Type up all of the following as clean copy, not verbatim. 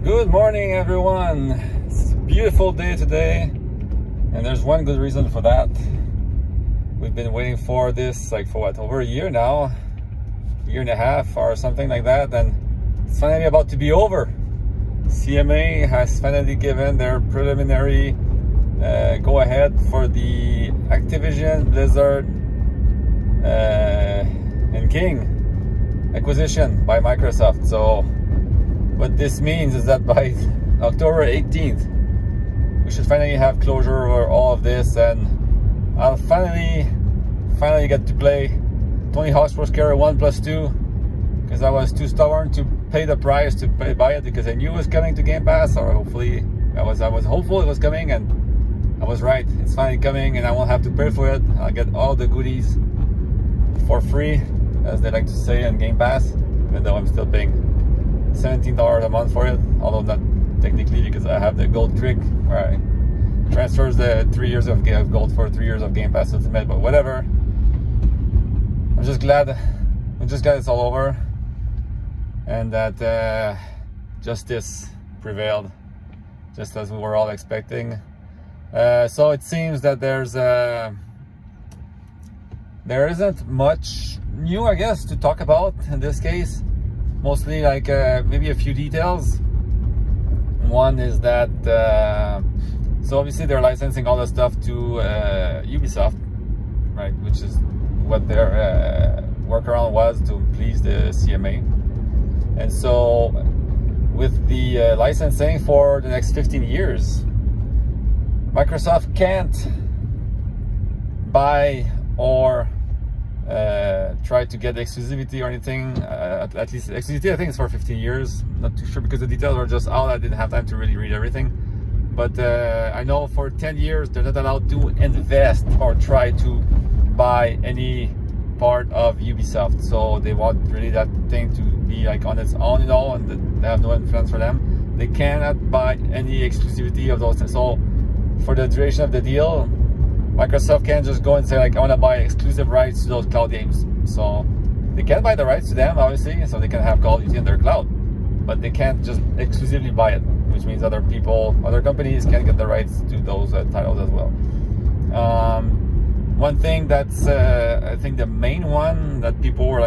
Good morning, everyone. It's a beautiful day today, and there's one good reason for that. We've been waiting for this for over a year now, year and a half or something like that, and it's finally about to be over. CMA has finally given their preliminary go ahead for the Activision, Blizzard, and King acquisition by Microsoft. So what this means is that by October 18th, we should finally have closure over all of this, and I'll finally get to play Tony Hawk's Pro Skater 1 plus 2, because I was too stubborn to pay the price to buy it, because I knew it was coming to Game Pass, or hopefully I was hopeful it was coming, and I was right. It's finally coming, and I won't have to pay for it. I'll get all the goodies for free, as they like to say, on Game Pass, even though I'm still paying $17 a month for it, although not technically, because I have the gold trick where I transfers the 3 years of gold for 3 years of Game Pass Ultimate, but whatever. I'm just glad it's all over, and that justice prevailed, just as we were all expecting. So it seems that there isn't much new, I guess, to talk about in this case. Mostly maybe a few details. One is that so obviously they're licensing all the stuff to Ubisoft, right, which is what their workaround was to please the CMA. And so with the licensing for the next 15 years, Microsoft can't buy or try to get exclusivity or anything. At least exclusivity, I think, is for 15 years. Not too sure, because the details are just out. I didn't have time to really read everything. But I know for 10 years they're not allowed to invest or try to buy any part of Ubisoft. So they want really that thing to be on its own, and they have no influence for them. They cannot buy any exclusivity of those things. So for the duration of the deal, Microsoft can't just go and say, I want to buy exclusive rights to those cloud games. So they can buy the rights to them, obviously, so they can have Call of Duty in their cloud. But they can't just exclusively buy it, which means other companies can get the rights to those titles as well. One thing that's, I think the main one that people were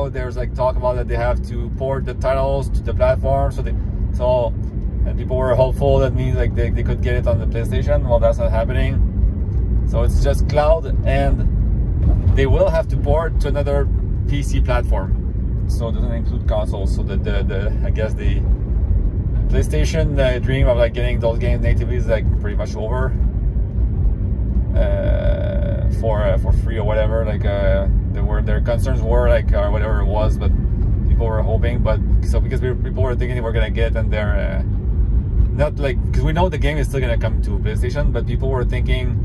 there's talk about that they have to port the titles to the platform. And people were hopeful that means they could get it on the PlayStation. Well, that's not happening. So it's just cloud, and they will have to port to another PC platform. So it doesn't include consoles. So I guess the PlayStation dream of getting those games natively is pretty much over. For free or whatever. Their concerns were or whatever it was, but people were hoping. Because people were thinking they were gonna get, and they're not because we know the game is still gonna come to PlayStation, but people were thinking,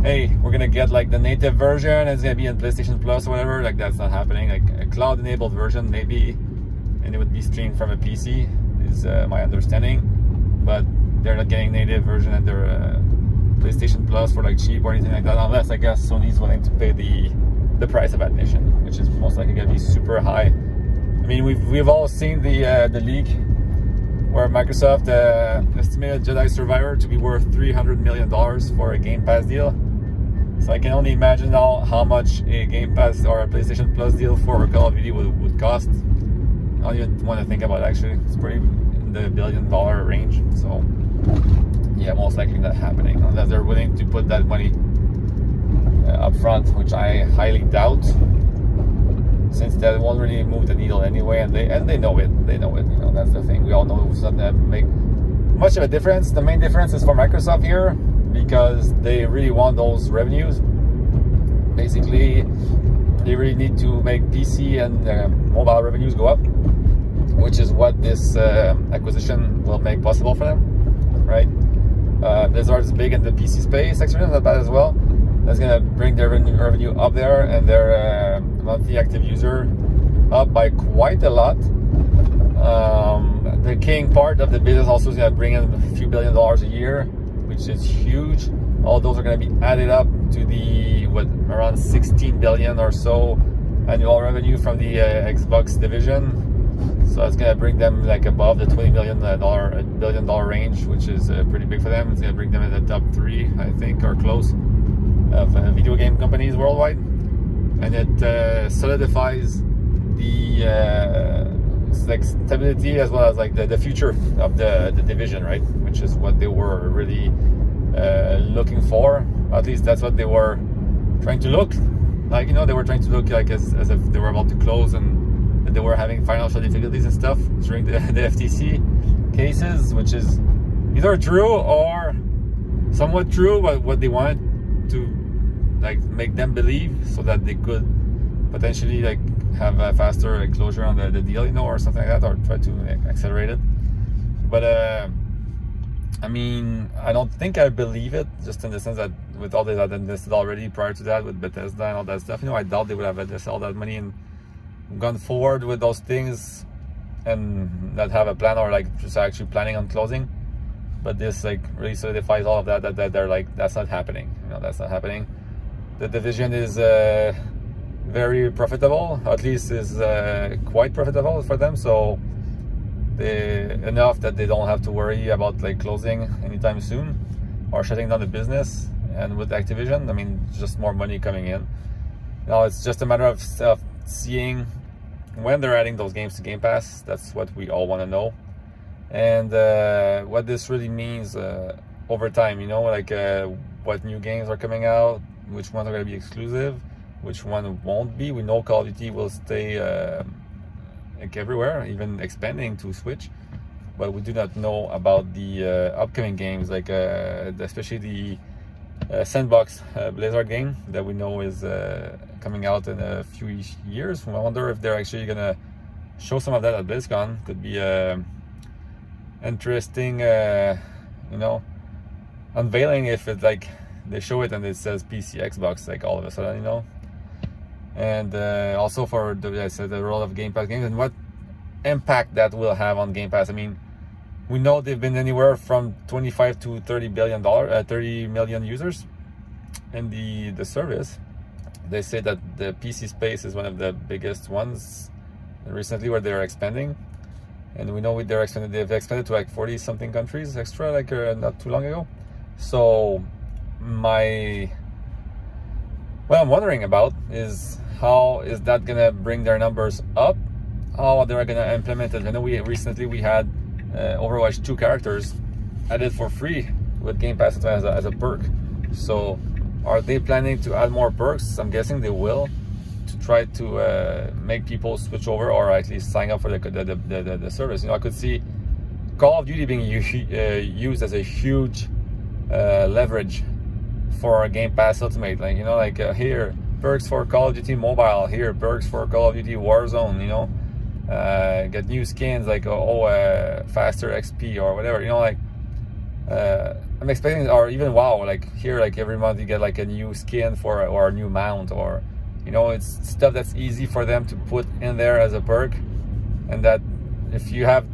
hey, we're gonna get the native version, and it's gonna be in PlayStation Plus or whatever. That's not happening. A cloud-enabled version maybe, and it would be streamed from a PC, is my understanding. But they're not getting native version and their PlayStation Plus for cheap or anything like that, unless I guess Sony's willing to pay the price of admission, which is most likely gonna be super high. I mean, we've all seen the leak where Microsoft estimated Jedi Survivor to be worth $300 million for a Game Pass deal. So I can only imagine now how much a Game Pass or a PlayStation Plus deal for Call of Duty would cost. I don't even want to think about it, actually. It's pretty in the $1 billion range. So yeah, most likely not happening unless they're willing to put that money up front, which I highly doubt, since that won't really move the needle anyway, and they know it. They know it. That's the thing. We all know it's not gonna make much of a difference. The main difference is for Microsoft here, because they really want those revenues. Basically, they really need to make PC and mobile revenues go up, which is what this acquisition will make possible for them, right? Blizzard is big in the PC space. Activision is not bad as well. That's gonna bring their revenue up there, and their monthly active user up by quite a lot. The King part of the business also is gonna bring in a few $1 billion a year, which is huge. All those are going to be added up to the around 16 billion or so annual revenue from the Xbox division. So it's gonna bring them like above the $20 billion range, which is pretty big for them. It's gonna bring them in the top 3, I think, or close, of video game companies worldwide, and it solidifies the like stability as well as like the future of the division, right? Which is what they were really looking for. At least that's what they were trying to look like. They were trying to look like as if they were about to close and that they were having financial difficulties and stuff during the FTC cases, which is either true or somewhat true, but what they wanted to like make them believe so that they could potentially like have a faster closure on the deal, or something like that, or try to accelerate it. But I mean, I don't think I believe it, just in the sense that with all that I'd invested already prior to that with Bethesda and all that stuff, I doubt they would have invested all that money and gone forward with those things and not have a plan, or like just actually planning on closing. But this like really solidifies all of that they're like, that's not happening. That's not happening. The division is very profitable, at least is quite profitable for them, so enough that they don't have to worry about like closing anytime soon or shutting down the business. And with Activision, I mean, just more money coming in. Now it's just a matter of seeing when they're adding those games to Game Pass. That's what we all want to know, and what this really means over time, like what new games are coming out, which ones are going to be exclusive, which one won't be. We know Call of Duty will stay like everywhere, even expanding to Switch, but we do not know about the upcoming games, like especially the Sandbox Blizzard game that we know is coming out in a few years. I wonder if they're actually gonna show some of that at BlizzCon. Could be interesting, unveiling if it's like they show it and it says PC, Xbox, like all of a sudden, And also for the role of Game Pass games and what impact that will have on Game Pass. I mean, we know they've been anywhere from 25 to $30 million users in the service. They say that the PC space is one of the biggest ones recently where they're expanding, and we know they've expanded to like 40 something countries extra, like not too long ago. So what I'm wondering about is how is that gonna bring their numbers up? How they're gonna implement it? I know we had Overwatch 2 characters added for free with Game Pass as a perk. So are they planning to add more perks? I'm guessing they will, to try to make people switch over or at least sign up for the service. I could see Call of Duty being used as a huge leverage for Game Pass Ultimate. Here, perks for Call of Duty Mobile, here, perks for Call of Duty Warzone, get new skins like faster XP or whatever, I'm expecting, or even WoW, like here, like every month you get like a new skin or a new mount, or it's stuff that's easy for them to put in there as a perk, and that if you have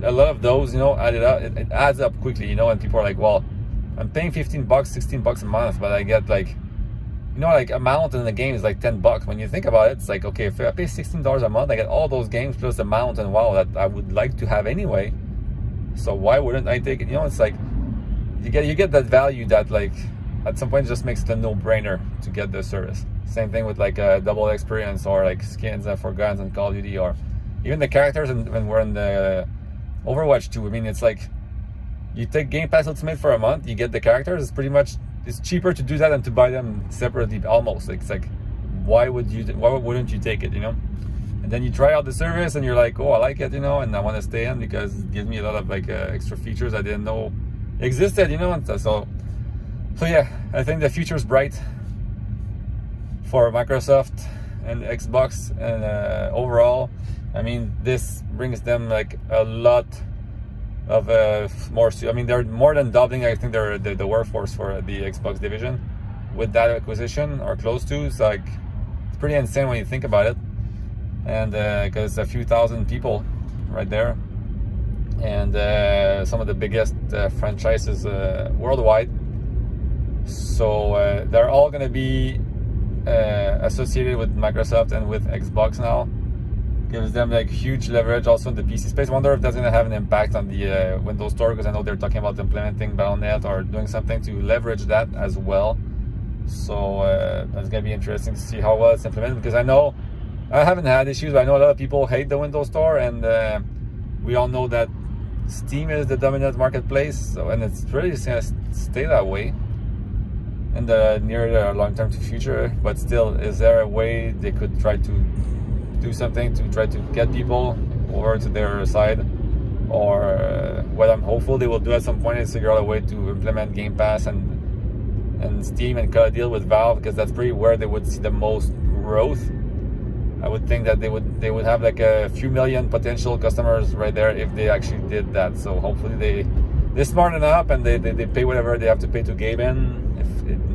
a lot of those, added up, it adds up quickly, and people are like, well, I'm paying $15, $16 a month, but I get like a mount in the game is like $10. When you think about it, it's like, okay, if I pay $16 a month, I get all those games plus the mount and WoW that I would like to have anyway. So why wouldn't I take it? It's like you get that value that like at some point it just makes it a no-brainer to get the service. Same thing with like a double experience or like skins for guns and Call of Duty, or even the characters when we're in the Overwatch 2. I mean, it's like you take Game Pass Ultimate for a month, you get the characters. It's cheaper to do that than to buy them separately, almost. It's like, why wouldn't you take it, And then you try out the service and you're like, oh, I like it, and I want to stay in because it gives me a lot of like extra features I didn't know existed, And so yeah, I think the future's bright for Microsoft and Xbox, and overall, I mean, this brings them like a lot of more. I mean, they're more than doubling, I think, the workforce for the Xbox division with that acquisition, or close to. It's like, it's pretty insane when you think about it, and because a few thousand people right there, and some of the biggest franchises worldwide. So they're all going to be associated with Microsoft and with Xbox now, gives them like huge leverage also in the PC space. I wonder if that's going to have an impact on the Windows Store, because I know they're talking about implementing Battle.net or doing something to leverage that as well. So that's going to be interesting to see how well it's implemented, because I know I haven't had issues, but I know a lot of people hate the Windows Store, and we all know that Steam is the dominant marketplace, so, and it's really going to stay that way in the near long-term future. But still, is there a way they could try to do something to try to get people over to their side? Or what I'm hopeful they will do at some point is figure out a way to implement Game Pass and Steam and cut a deal with Valve, because that's pretty where they would see the most growth. I would think that they would have like a few million potential customers right there if they actually did that. So hopefully they smarten up and they pay whatever they have to pay to Gaben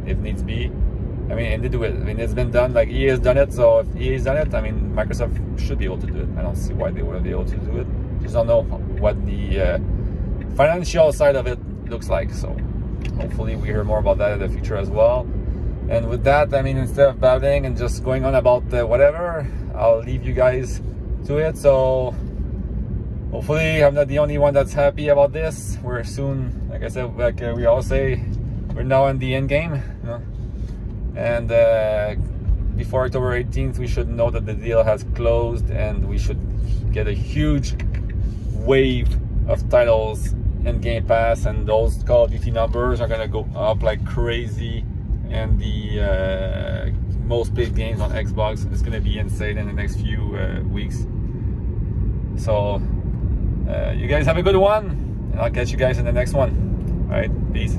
if needs be. I mean, and they do it. I mean, it's been done. Like EA has done it. So if EA has done it, I mean, Microsoft should be able to do it. I don't see why they wouldn't be able to do it. Just don't know what the financial side of it looks like. So hopefully we hear more about that in the future as well. And with that, I mean, instead of babbling and just going on about whatever, I'll leave you guys to it. So hopefully I'm not the only one that's happy about this. We're soon, like I said, like we all say, we're now in the end game. You know? And before October 18th, we should know that the deal has closed, and we should get a huge wave of titles in Game Pass, and those Call of Duty numbers are gonna go up like crazy. And the most played games on Xbox is going to be insane in the next few weeks. So you guys have a good one, and I'll catch you guys in the next one. All right, peace.